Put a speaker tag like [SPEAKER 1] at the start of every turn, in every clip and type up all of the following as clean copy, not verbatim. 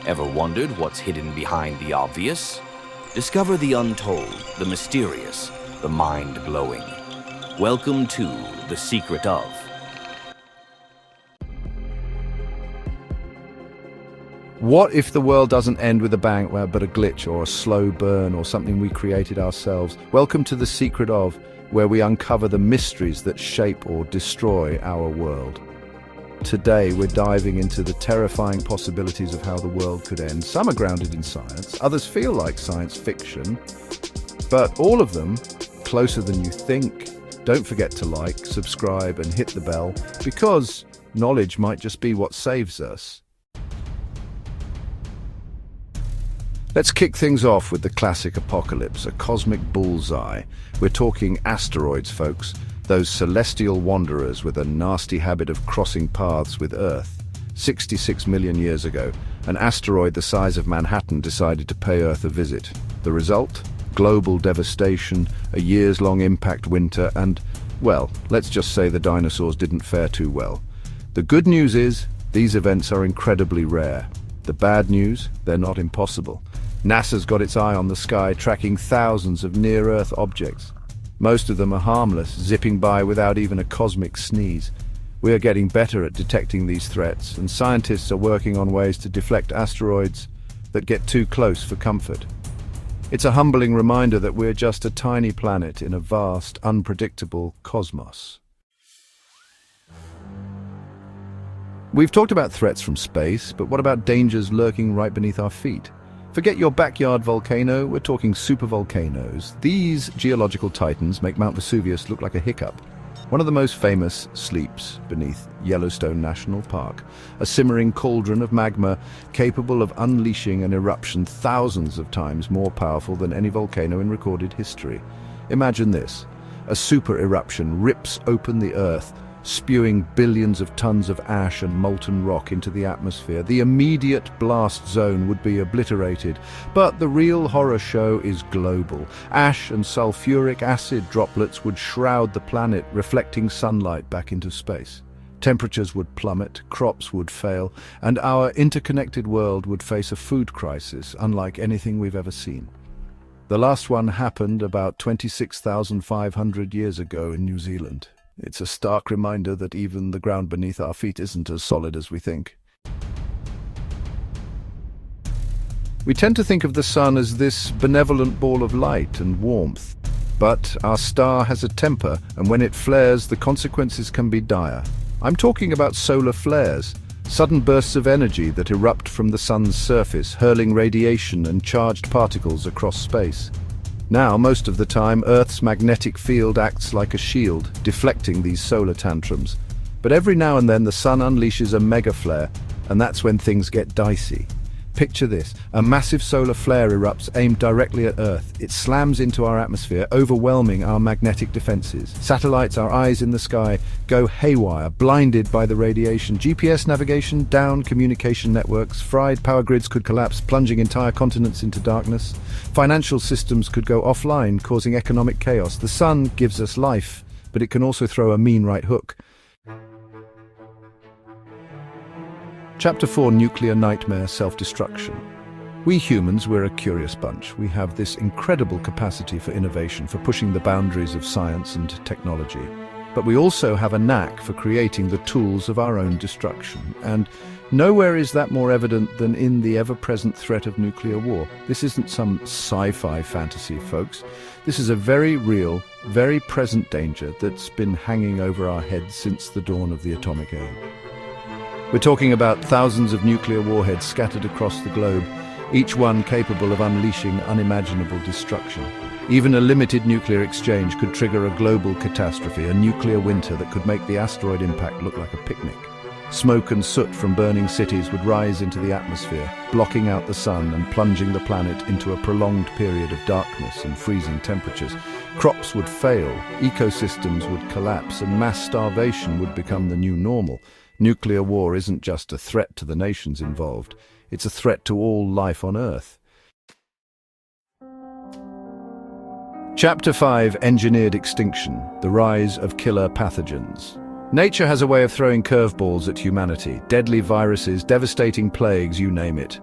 [SPEAKER 1] Ever wondered what's hidden behind the obvious? Discover the untold, the mysterious, the mind-blowing. Welcome to The Secret of.
[SPEAKER 2] What if the world doesn't end with a bang, but a glitch or a slow burn or something we created ourselves? Welcome to The Secret of, where we uncover the mysteries that shape or destroy our world. Today, we're diving into the terrifying possibilities of how the world could end. Some are grounded in science, others feel like science fiction, but all of them closer than you think. Don't forget to like, subscribe, and hit the bell, because knowledge might just be what saves us. Let's kick things off with the classic apocalypse, a cosmic bullseye. We're talking asteroids, folks. Those celestial wanderers with a nasty habit of crossing paths with Earth. 66 million years ago, an asteroid the size of Manhattan decided to pay Earth a visit. The result? Global devastation, a years-long impact winter, and, well, let's just say the dinosaurs didn't fare too well. The good news is, these events are incredibly rare. The bad news? They're not impossible. NASA's got its eye on the sky, tracking thousands of near-Earth objects. Most of them are harmless, zipping by without even a cosmic sneeze. We are getting better at detecting these threats, and scientists are working on ways to deflect asteroids that get too close for comfort. It's a humbling reminder that we're just a tiny planet in a vast, unpredictable cosmos. We've talked about threats from space, but what about dangers lurking right beneath our feet? Forget your backyard volcano, we're talking supervolcanoes. These geological titans make Mount Vesuvius look like a hiccup. One of the most famous sleeps beneath Yellowstone National Park, a simmering cauldron of magma capable of unleashing an eruption thousands of times more powerful than any volcano in recorded history. Imagine this: a super eruption rips open the Earth, spewing billions of tons of ash and molten rock into the atmosphere. The immediate blast zone would be obliterated, but the real horror show is global. Ash and sulfuric acid droplets would shroud the planet, reflecting sunlight back into space. Temperatures would plummet, crops would fail, and our interconnected world would face a food crisis unlike anything we've ever seen. The last one happened about 26,500 years ago in New Zealand. It's a stark reminder that even the ground beneath our feet isn't as solid as we think. We tend to think of the sun as this benevolent ball of light and warmth. But our star has a temper, and when it flares, the consequences can be dire. I'm talking about solar flares, sudden bursts of energy that erupt from the sun's surface, hurling radiation and charged particles across space. Now, most of the time, Earth's magnetic field acts like a shield, deflecting these solar tantrums. But every now and then the sun unleashes a mega flare, and that's when things get dicey. Picture this: a massive solar flare erupts aimed directly at Earth. It slams into our atmosphere, overwhelming our magnetic defenses. Satellites, our eyes in the sky, go haywire, blinded by the radiation. GPS navigation down, communication networks fried, power grids could collapse, plunging entire continents into darkness. Financial systems could go offline, causing economic chaos. The sun gives us life, but it can also throw a mean right hook. Chapter 4: Nuclear Nightmare, Self-Destruction. We humans, we're a curious bunch. We have this incredible capacity for innovation, for pushing the boundaries of science and technology. But we also have a knack for creating the tools of our own destruction. And nowhere is that more evident than in the ever-present threat of nuclear war. This isn't some sci-fi fantasy, folks. This is a very real, very present danger that's been hanging over our heads since the dawn of the atomic age. We're talking about thousands of nuclear warheads scattered across the globe, each one capable of unleashing unimaginable destruction. Even a limited nuclear exchange could trigger a global catastrophe, a nuclear winter that could make the asteroid impact look like a picnic. Smoke and soot from burning cities would rise into the atmosphere, blocking out the sun and plunging the planet into a prolonged period of darkness and freezing temperatures. Crops would fail, ecosystems would collapse, and mass starvation would become the new normal. Nuclear war isn't just a threat to the nations involved, it's a threat to all life on Earth. Chapter 5: Engineered Extinction, the Rise of Killer Pathogens. Nature has a way of throwing curveballs at humanity. Deadly viruses, devastating plagues, you name it.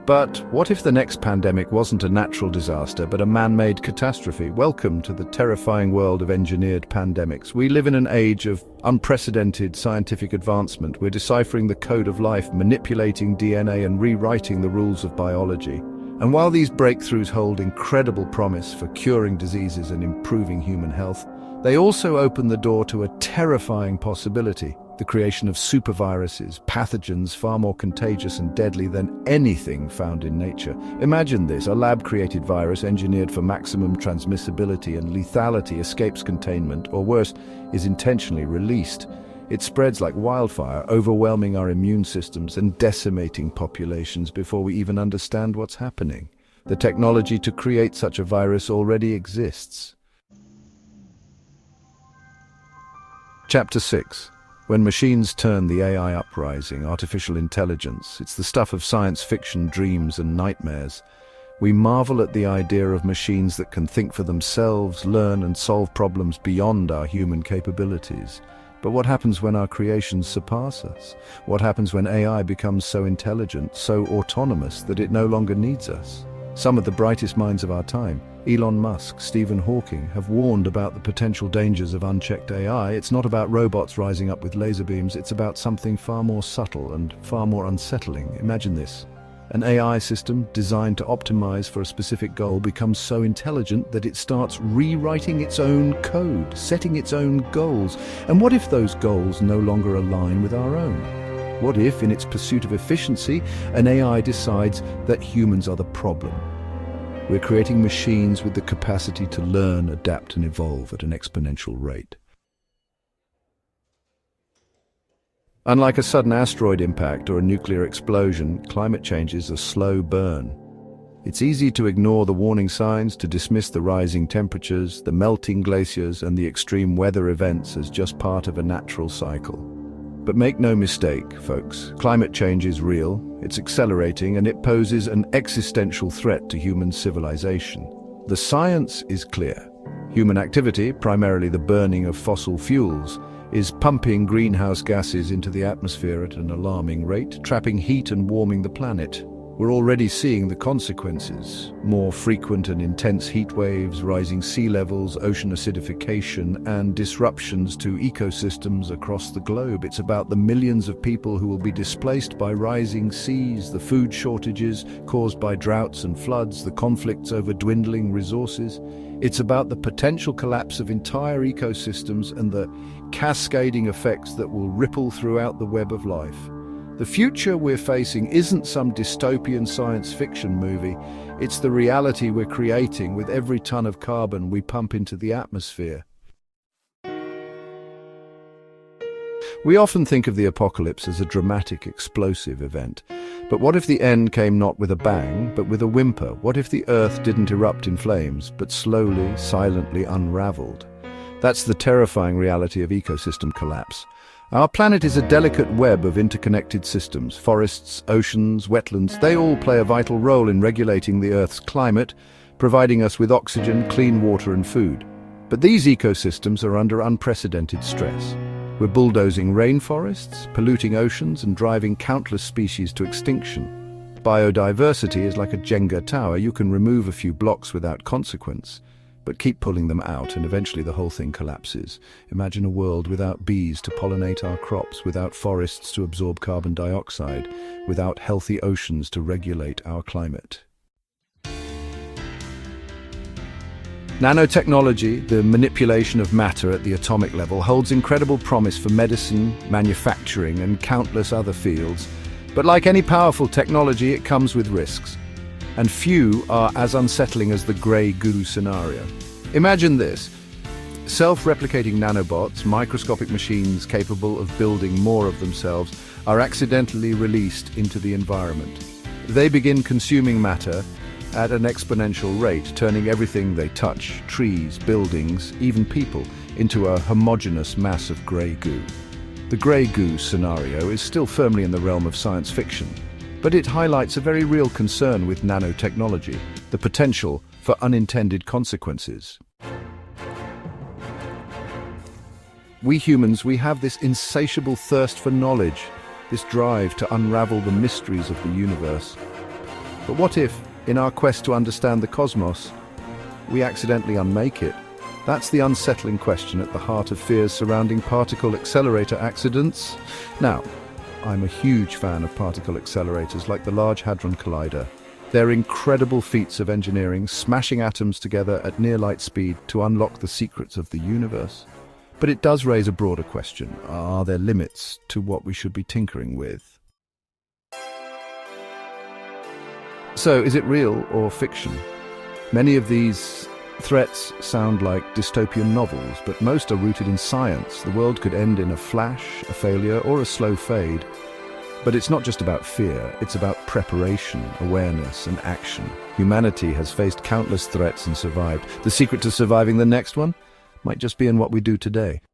[SPEAKER 2] But what if the next pandemic wasn't a natural disaster, but a man-made catastrophe? Welcome to the terrifying world of engineered pandemics. We live in an age of unprecedented scientific advancement. We're deciphering the code of life, manipulating DNA, and rewriting the rules of biology. And while these breakthroughs hold incredible promise for curing diseases and improving human health, they also open the door to a terrifying possibility: the creation of superviruses, pathogens far more contagious and deadly than anything found in nature. Imagine this: a lab-created virus engineered for maximum transmissibility and lethality escapes containment, or worse, is intentionally released. It spreads like wildfire, overwhelming our immune systems and decimating populations before we even understand what's happening. The technology to create such a virus already exists. Chapter 6. When machines turn the AI uprising, artificial intelligence, it's the stuff of science fiction dreams and nightmares. We marvel at the idea of machines that can think for themselves, learn and solve problems beyond our human capabilities. But what happens when our creations surpass us? What happens when AI becomes so intelligent, so autonomous that it no longer needs us? Some of the brightest minds of our time, Elon Musk, Stephen Hawking, have warned about the potential dangers of unchecked AI. It's not about robots rising up with laser beams, it's about something far more subtle and far more unsettling. Imagine this: an AI system designed to optimize for a specific goal becomes so intelligent that it starts rewriting its own code, setting its own goals. And what if those goals no longer align with our own? What if, in its pursuit of efficiency, an AI decides that humans are the problem? We're creating machines with the capacity to learn, adapt, and evolve at an exponential rate. Unlike a sudden asteroid impact or a nuclear explosion, climate change is a slow burn. It's easy to ignore the warning signs, to dismiss the rising temperatures, the melting glaciers, and the extreme weather events as just part of a natural cycle. But make no mistake, folks, climate change is real, it's accelerating, and it poses an existential threat to human civilization. The science is clear. Human activity, primarily the burning of fossil fuels, is pumping greenhouse gases into the atmosphere at an alarming rate, trapping heat and warming the planet. We're already seeing the consequences: more frequent and intense heat waves, rising sea levels, ocean acidification, and disruptions to ecosystems across the globe. It's about the millions of people who will be displaced by rising seas, the food shortages caused by droughts and floods, the conflicts over dwindling resources. It's about the potential collapse of entire ecosystems and the cascading effects that will ripple throughout the web of life. The future we're facing isn't some dystopian science fiction movie. It's the reality we're creating with every ton of carbon we pump into the atmosphere. We often think of the apocalypse as a dramatic, explosive event. But what if the end came not with a bang, but with a whimper? What if the Earth didn't erupt in flames, but slowly, silently unraveled? That's the terrifying reality of ecosystem collapse. Our planet is a delicate web of interconnected systems. Forests, oceans, wetlands, they all play a vital role in regulating the Earth's climate, providing us with oxygen, clean water and food. But these ecosystems are under unprecedented stress. We're bulldozing rainforests, polluting oceans and driving countless species to extinction. Biodiversity is like a Jenga tower. You can remove a few blocks without consequence, but keep pulling them out and eventually the whole thing collapses. Imagine a world without bees to pollinate our crops, without forests to absorb carbon dioxide, without healthy oceans to regulate our climate. Nanotechnology, the manipulation of matter at the atomic level, holds incredible promise for medicine, manufacturing, and countless other fields. But like any powerful technology, it comes with risks. And few are as unsettling as the grey goo scenario. Imagine this: self-replicating nanobots, microscopic machines capable of building more of themselves, are accidentally released into the environment. They begin consuming matter at an exponential rate, turning everything they touch, trees, buildings, even people, into a homogeneous mass of grey goo. The grey goo scenario is still firmly in the realm of science fiction, but it highlights a very real concern with nanotechnology: the potential for unintended consequences. We humans, we have this insatiable thirst for knowledge, this drive to unravel the mysteries of the universe. But what if, in our quest to understand the cosmos, we accidentally unmake it? That's the unsettling question at the heart of fears surrounding particle accelerator accidents. Now, I'm a huge fan of particle accelerators like the Large Hadron Collider. They're incredible feats of engineering, smashing atoms together at near light speed to unlock the secrets of the universe. But it does raise a broader question. Are there limits to what we should be tinkering with? So, is it real or fiction? Many of these threats sound like dystopian novels, but most are rooted in science. The world could end in a flash, a failure, or a slow fade. But it's not just about fear, it's about preparation, awareness, and action. Humanity has faced countless threats and survived. The secret to surviving the next one might just be in what we do today.